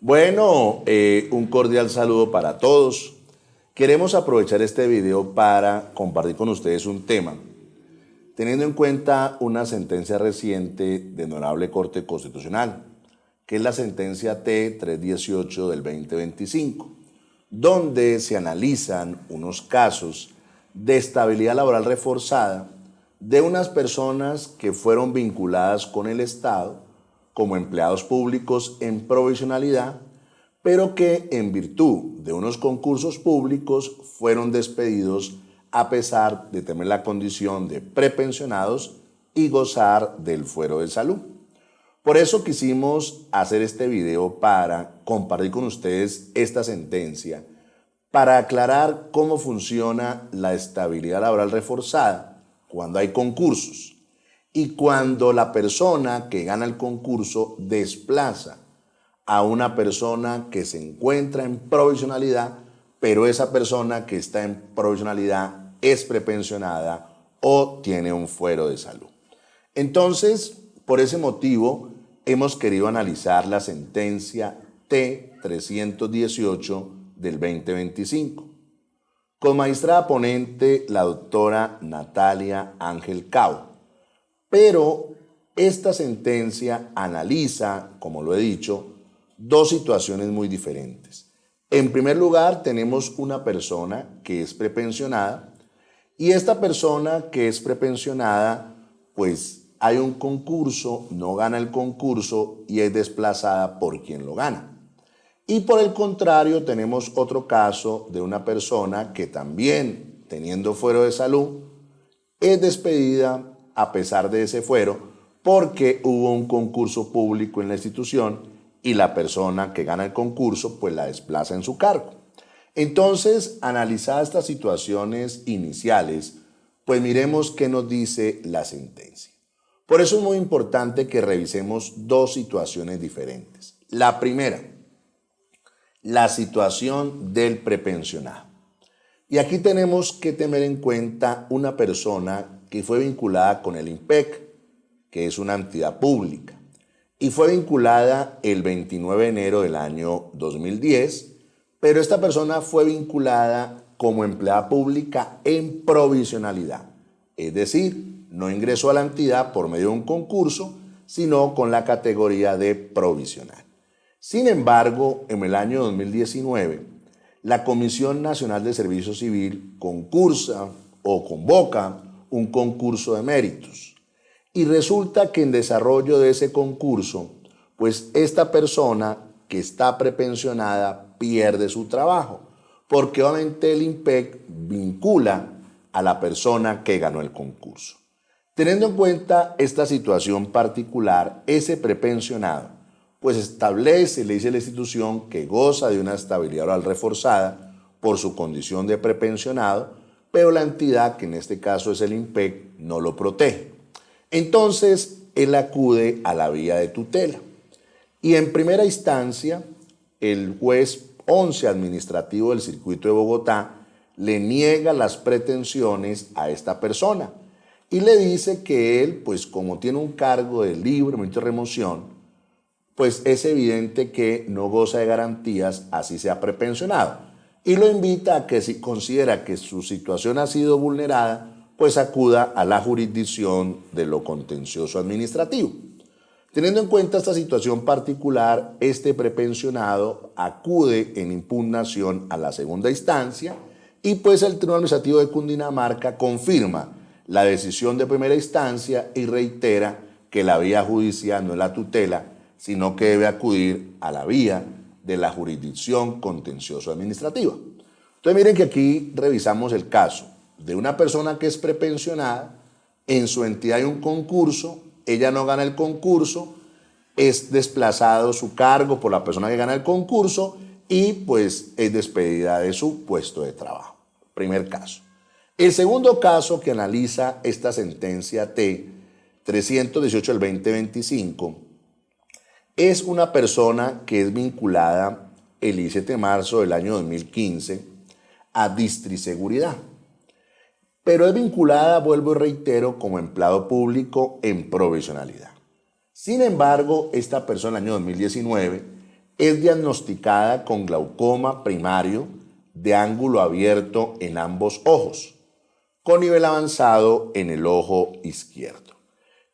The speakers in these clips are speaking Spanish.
Bueno, un cordial saludo para todos. Queremos aprovechar este video para compartir con ustedes un tema, teniendo en cuenta una sentencia reciente de Honorable Corte Constitucional, que es la sentencia T-318 del 2025, donde se analizan unos casos de estabilidad laboral reforzada de unas personas que fueron vinculadas con el Estado como empleados públicos en provisionalidad, pero que en virtud de unos concursos públicos fueron despedidos a pesar de tener la condición de prepensionados y gozar del fuero de salud. Por eso quisimos hacer este video para compartir con ustedes esta sentencia, para aclarar cómo funciona la estabilidad laboral reforzada cuando hay concursos y cuando la persona que gana el concurso desplaza a una persona que se encuentra en provisionalidad, pero esa persona que está en provisionalidad es prepensionada o tiene un fuero de salud. Entonces, por ese motivo, hemos querido analizar la sentencia T-318 del 2025. Con magistrada ponente, la doctora Natalia Ángel Cao. Pero esta sentencia analiza, como lo he dicho, dos situaciones muy diferentes. En primer lugar, tenemos una persona que es prepensionada y esta persona que es prepensionada, pues hay un concurso, no gana el concurso y es desplazada por quien lo gana. Y por el contrario, tenemos otro caso de una persona que también, teniendo fuero de salud, es despedida a pesar de ese fuero porque hubo un concurso público en la institución y la persona que gana el concurso pues la desplaza en su cargo. Entonces, analizadas estas situaciones iniciales, pues miremos qué nos dice la sentencia. Por eso es muy importante que revisemos dos situaciones diferentes. La primera, la situación del prepensionado. Y aquí tenemos que tener en cuenta una persona que fue vinculada con el INPEC, que es una entidad pública, y fue vinculada el 29 de enero del año 2010, pero esta persona fue vinculada como empleada pública en provisionalidad, es decir, no ingresó a la entidad por medio de un concurso, sino con la categoría de provisional. Sin embargo, en el año 2019, la Comisión Nacional de Servicio Civil concursa o convoca un concurso de méritos. Y resulta que en desarrollo de ese concurso, pues esta persona que está prepensionada pierde su trabajo, porque obviamente el INPEC vincula a la persona que ganó el concurso. Teniendo en cuenta esta situación particular, ese prepensionado pues establece, le dice la institución, que goza de una estabilidad laboral reforzada por su condición de prepensionado, pero la entidad, que en este caso es el INPEC, no lo protege. Entonces, él acude a la vía de tutela. Y en primera instancia, el juez 11 administrativo del Circuito de Bogotá le niega las pretensiones a esta persona y le dice que él, pues como tiene un cargo de libre momento de remoción, pues es evidente que no goza de garantías, así sea prepensionado. Y lo invita a que si considera que su situación ha sido vulnerada, pues acuda a la jurisdicción de lo contencioso administrativo. Teniendo en cuenta esta situación particular, este prepensionado acude en impugnación a la segunda instancia y pues el Tribunal Administrativo de Cundinamarca confirma la decisión de primera instancia y reitera que la vía judicial no es la tutela, sino que debe acudir a la vía de la jurisdicción contencioso administrativa. Entonces miren que aquí revisamos el caso de una persona que es prepensionada, en su entidad hay un concurso, ella no gana el concurso, es desplazado su cargo por la persona que gana el concurso y pues es despedida de su puesto de trabajo. Primer caso. El segundo caso que analiza esta sentencia T-318 del 2025 es una persona que es vinculada el 17 de marzo del año 2015 a Distriseguridad, pero es vinculada, vuelvo y reitero, como empleado público en provisionalidad. Sin embargo, esta persona en el año 2019 es diagnosticada con glaucoma primario de ángulo abierto en ambos ojos, con nivel avanzado en el ojo izquierdo.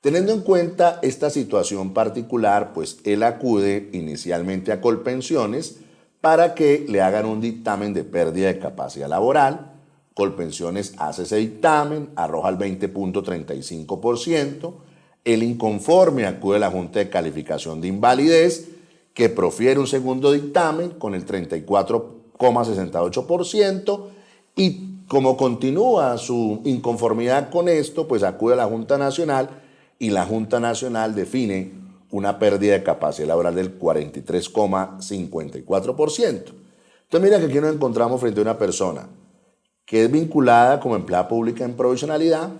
Teniendo en cuenta esta situación particular, pues él acude inicialmente a Colpensiones para que le hagan un dictamen de pérdida de capacidad laboral. Colpensiones hace ese dictamen, arroja el 20.35%. El inconforme acude a la Junta de Calificación de Invalidez, que profiere un segundo dictamen con el 34,68%, y como continúa su inconformidad con esto, pues acude a la Junta Nacional, y la Junta Nacional define una pérdida de capacidad laboral del 43,54%. Entonces mira que aquí nos encontramos frente a una persona que es vinculada como empleada pública en provisionalidad,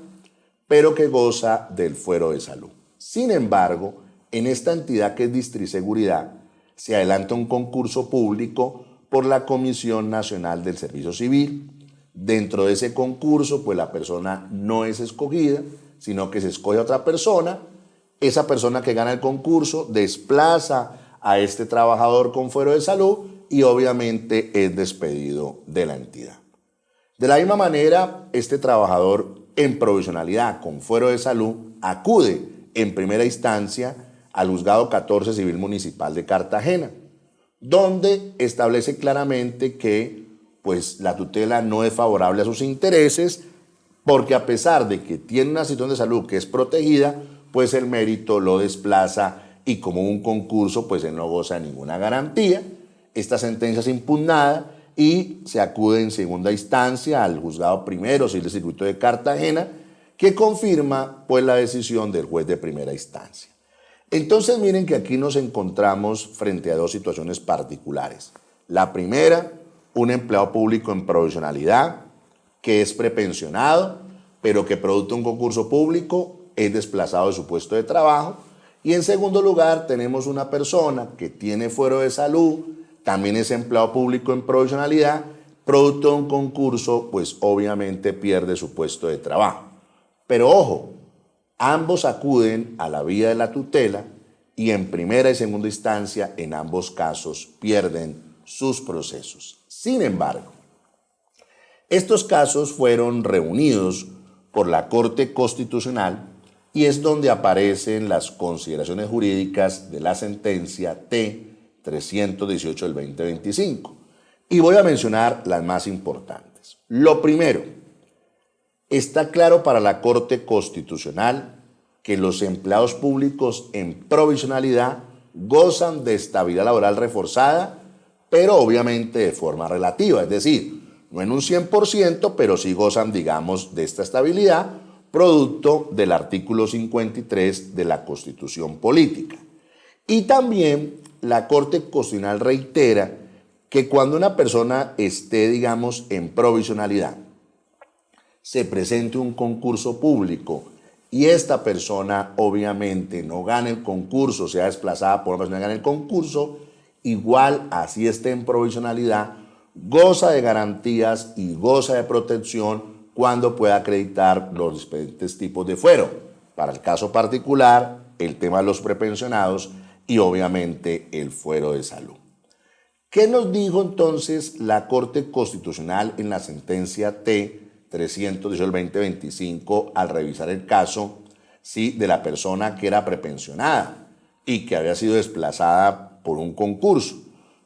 pero que goza del fuero de salud. Sin embargo, en esta entidad que es Distriseguridad, se adelanta un concurso público por la Comisión Nacional del Servicio Civil. Dentro de ese concurso, pues la persona no es escogida, sino que se escoge a otra persona. Esa persona que gana el concurso desplaza a este trabajador con fuero de salud y obviamente es despedido de la entidad. De la misma manera, este trabajador en provisionalidad con fuero de salud acude en primera instancia al Juzgado 14 Civil Municipal de Cartagena, donde establece claramente que pues, la tutela no es favorable a sus intereses, porque a pesar de que tiene una situación de salud que es protegida, pues el mérito lo desplaza y como un concurso, pues él no goza de ninguna garantía. Esta sentencia es impugnada y se acude en segunda instancia al Juzgado Primero Civil del Circuito de Cartagena, que confirma pues la decisión del juez de primera instancia. Entonces miren que aquí nos encontramos frente a dos situaciones particulares. La primera, un empleado público en provisionalidad que es prepensionado, pero que producto de un concurso público es desplazado de su puesto de trabajo. Y en segundo lugar, tenemos una persona que tiene fuero de salud, también es empleado público en provisionalidad, producto de un concurso, pues obviamente pierde su puesto de trabajo. Pero ojo, ambos acuden a la vía de la tutela y en primera y segunda instancia, en ambos casos, pierden sus procesos. Sin embargo, estos casos fueron reunidos por la Corte Constitucional y es donde aparecen las consideraciones jurídicas de la sentencia T-318 del 2025. Y voy a mencionar las más importantes. Lo primero, está claro para la Corte Constitucional que los empleados públicos en provisionalidad gozan de estabilidad laboral reforzada, pero obviamente de forma relativa, es decir, no en un 100%, pero sí gozan, digamos, de esta estabilidad, producto del artículo 53 de la Constitución Política. Y también la Corte Constitucional reitera que cuando una persona esté, digamos, en provisionalidad, se presente un concurso público y esta persona obviamente no gane el concurso, sea desplazada por una persona que gane el concurso, igual así esté en provisionalidad, goza de garantías y goza de protección cuando pueda acreditar los diferentes tipos de fuero. Para el caso particular, el tema de los prepensionados y obviamente el fuero de salud. ¿Qué nos dijo entonces la Corte Constitucional en la sentencia T-318 del 2025 al revisar el caso, sí, de la persona que era prepensionada y que había sido desplazada por un concurso?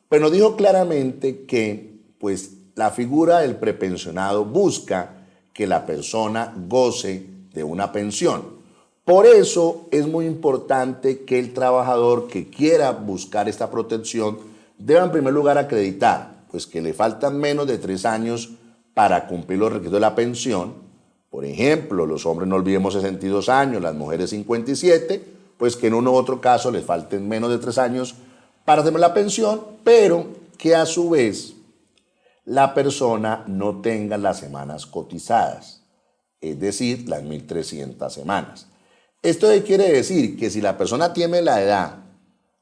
Pues nos dijo claramente que pues, la figura del prepensionado busca que la persona goce de una pensión. Por eso es muy importante que el trabajador que quiera buscar esta protección deba en primer lugar acreditar pues, que le faltan menos de 3 años para cumplir los requisitos de la pensión. Por ejemplo, los hombres no olvidemos 62 años, las mujeres 57, pues que en uno u otro caso les falten menos de 3 años para tener la pensión, pero que a su vez la persona no tenga las semanas cotizadas, es decir, las 1.300 semanas. Esto quiere decir que si la persona tiene la edad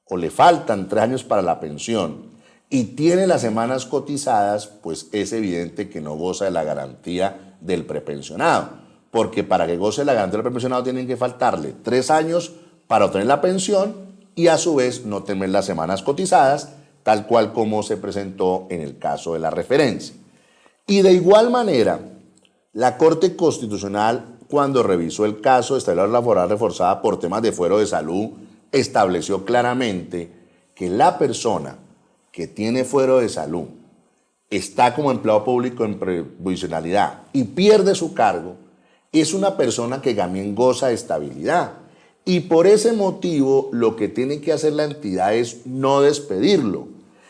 o le faltan 3 años para la pensión y tiene las semanas cotizadas, pues es evidente que no goza de la garantía del prepensionado, porque para que goce de la garantía del prepensionado tienen que faltarle 3 años para obtener la pensión y a su vez no tener las semanas cotizadas, tal cual como se presentó en el caso de la referencia. Y de igual manera, la Corte Constitucional, cuando revisó el caso de estabilidad laboral reforzada por temas de fuero de salud, estableció claramente que la persona que tiene fuero de salud está como empleado público en provisionalidad y pierde su cargo, es una persona que también goza de estabilidad. Y por ese motivo lo que tiene que hacer la entidad es no despedirlo,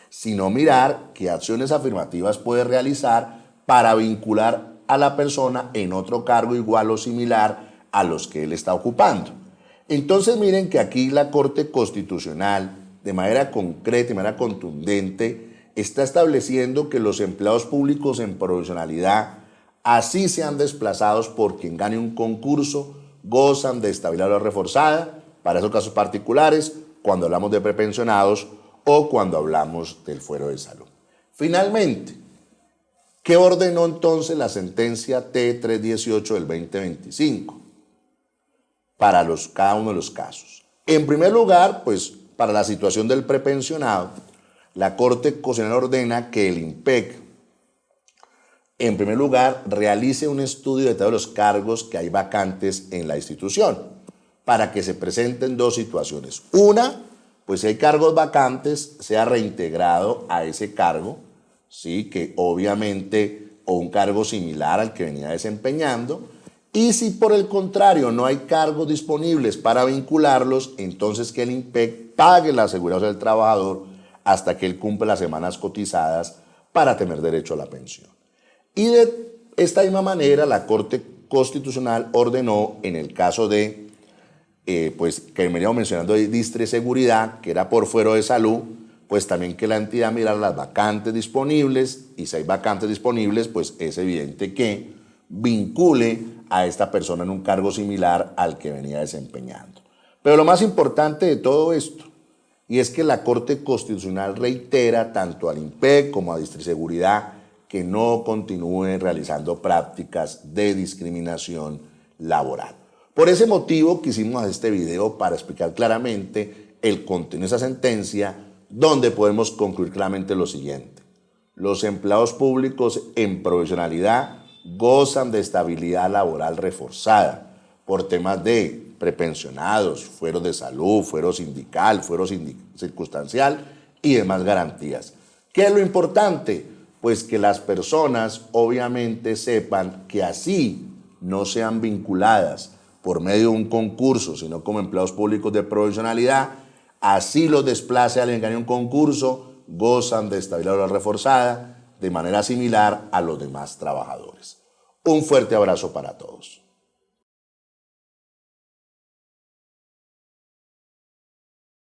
sino mirar qué acciones afirmativas puede realizar para vincular a la persona en otro cargo igual o similar a los que él está ocupando. Entonces miren que aquí la Corte Constitucional, de manera concreta y de manera contundente, está estableciendo que los empleados públicos en provisionalidad, así sean desplazados por quien gane un concurso, gozan de estabilidad reforzada para esos casos particulares, cuando hablamos de prepensionados o cuando hablamos del fuero de salud. Finalmente, ¿qué ordenó entonces la sentencia T318 del 2025 para cada uno de los casos? En primer lugar, pues para la situación del prepensionado, la Corte Constitucional ordena que el INPEC, en primer lugar, realice un estudio de todos los cargos que hay vacantes en la institución para que se presenten dos situaciones. Una, pues si hay cargos vacantes, sea reintegrado a ese cargo, ¿sí? Que obviamente, o un cargo similar al que venía desempeñando. Y si por el contrario no hay cargos disponibles para vincularlos, entonces que el INPEC pague la seguridad social del trabajador hasta que él cumpla las semanas cotizadas para tener derecho a la pensión. Y de esta misma manera, la Corte Constitucional ordenó, en el caso de, pues que veníamos mencionando de Distreseguridad, que era por fuero de salud, pues también que la entidad mirara las vacantes disponibles, y si hay vacantes disponibles, pues es evidente que vincule a esta persona en un cargo similar al que venía desempeñando. Pero lo más importante de todo esto, y es que la Corte Constitucional reitera tanto al INPEC como a Distreseguridad que no continúen realizando prácticas de discriminación laboral. Por ese motivo quisimos hacer este video para explicar claramente el contenido de esa sentencia, donde podemos concluir claramente lo siguiente. Los empleados públicos en provisionalidad gozan de estabilidad laboral reforzada por temas de prepensionados, fuero de salud, fuero sindical, fuero circunstancial y demás garantías. ¿Qué es lo importante? Pues que las personas obviamente sepan que así no sean vinculadas por medio de un concurso, sino como empleados públicos de provisionalidad, así los desplace alguien que gane un concurso, gozan de estabilidad reforzada de manera similar a los demás trabajadores. Un fuerte abrazo para todos.